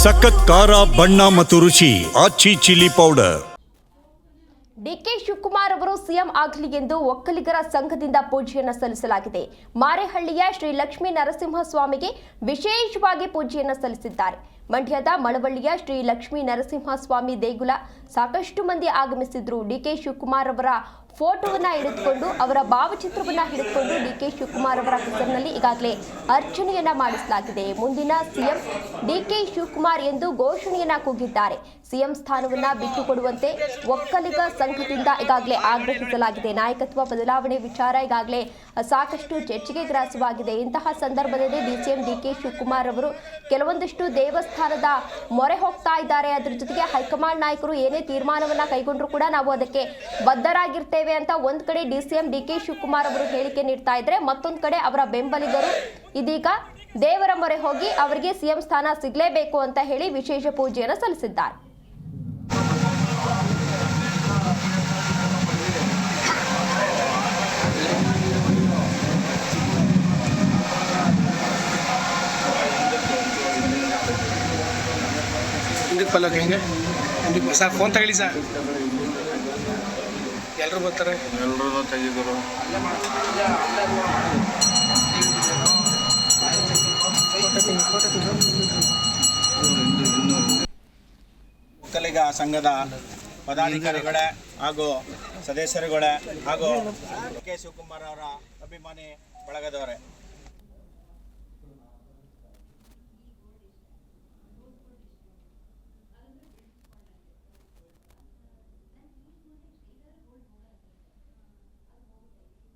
ಸಖತ್ ಖಾರ ಬಣ್ಣ ಮತ್ತು ರುಚಿ ಆಚಿ ಚಿಲ್ಲಿ ಪೌಡರ್. ಡಿಕೆ ಶಿವಕುಮಾರ್ ಅವರು ಸಿಎಂ ಆಗಲಿ ಎಂದು ಒಕ್ಕಲಿಗರ ಸಂಘದಿಂದ ಪೂಜೆಯನ್ನು ಸಲ್ಲಿಸಲಾಗಿದೆ. ಮಾರೇಹಳ್ಳಿಯ ಶ್ರೀ ಲಕ್ಷ್ಮೀ ನರಸಿಂಹಸ್ವಾಮಿಗೆ ವಿಶೇಷವಾಗಿ ಪೂಜೆಯನ್ನು ಸಲ್ಲಿಸಿದ್ದಾರೆ. ಮಂಡ್ಯದ ಮಳವಳ್ಳಿಯ ಶ್ರೀ ಲಕ್ಷ್ಮೀ ನರಸಿಂಹಸ್ವಾಮಿ ದೇಗುಲ ಸಾಕಷ್ಟು ಮಂದಿ ಆಗಮಿಸಿದ್ರು. ಡಿಕೆ ಶಿವಕುಮಾರ್ ಅವರ ಫೋಟೋವನ್ನ ಹಿಡಿದುಕೊಂಡು ಅವರ ಭಾವಚಿತ್ರವನ್ನ ಹಿಡಿದುಕೊಂಡು ಡಿಕೆ ಶಿವಕುಮಾರ್ ಅವರ ಹೆಸರಿನಲ್ಲಿ ಈಗಾಗಲೇ ಅರ್ಚನೆಯನ್ನ ಮಾಡಿಸಲಾಗಿದೆ. ಮುಂದಿನ ಸಿಎಂ ಡಿಕೆ ಶಿವಕುಮಾರ್ ಎಂದು ಘೋಷಣೆಯನ್ನ ಕೂಗಿದ್ದಾರೆ. ಸಿಎಂ ಸ್ಥಾನವನ್ನ ಬಿಟ್ಟುಕೊಡುವಂತೆ ಒಕ್ಕಲಿಗ ಸಂಘದಿಂದ ಈಗಾಗಲೇ ಆಗ್ರಹಿಸಲಾಗಿದೆ. ನಾಯಕತ್ವ ಬದಲಾವಣೆ ವಿಚಾರ ಈಗಾಗಲೇ ಸಾಕಷ್ಟು ಚರ್ಚೆಗೆ ಗ್ರಾಸವಾಗಿದೆ. ಇಂತಹ ಸಂದರ್ಭದಲ್ಲಿ ಡಿಸಿಎಂ ಡಿಕೆ ಶಿವಕುಮಾರ್ ಅವರು ಕೆಲವೊಂದಷ್ಟು ದೇವಸ್ಥಾನದ ಮೊರೆ ಹೋಗ್ತಾ ಇದ್ದಾರೆ. ಅದರ ಜೊತೆಗೆ ಹೈಕಮಾಂಡ್ ನಾಯಕರು ಏನೇ ತೀರ್ಮಾನವನ್ನ ಕೈಗೊಂಡ್ರು ಕೂಡ ನಾವು ಅದಕ್ಕೆ ಬದ್ಧರಾಗಿರ್ತೇವೆ ಅಂತ ಒಂದ್ ಕಡೆ ಡಿಸಿಎಂ ಡಿಕೆ ಶಿವಕುಮಾರ್ ಅವರು ಹೇಳಿಕೆ ನೀಡ್ತಾ ಇದ್ರೆ, ಮತ್ತೊಂದು ಕಡೆ ಅವರ ಬೆಂಬಲಿಗರು ಇದೀಗ ದೇವರ ಮೊರೆ ಹೋಗಿ ಅವರಿಗೆ ಸಿಎಂ ಸ್ಥಾನ ಸಿಗಲೇಬೇಕು ಅಂತ ಹೇಳಿ ವಿಶೇಷ ಪೂಜೆಯನ್ನು ಸಲ್ಲಿಸಿದ್ದಾರೆ. ಸರ್ ಫೋನ್ ತಗೊಳ್ಳಿ ಸರ್, ಎಲ್ಲರೂ ಬರ್ತಾರೆ. ಎಲ್ಲರೂ ತೆಗೆದರು. ಒಕ್ಕಲಿಗ ಸಂಘದ ಪದಾಧಿಕಾರಿಗಳೇ ಹಾಗೂ ಸದಸ್ಯರುಗಳೇ ಹಾಗೂ ಕೆ ಶಿವಕುಮಾರ್ ಅವರ ಅಭಿಮಾನಿ ಬಳಗದವರೇ,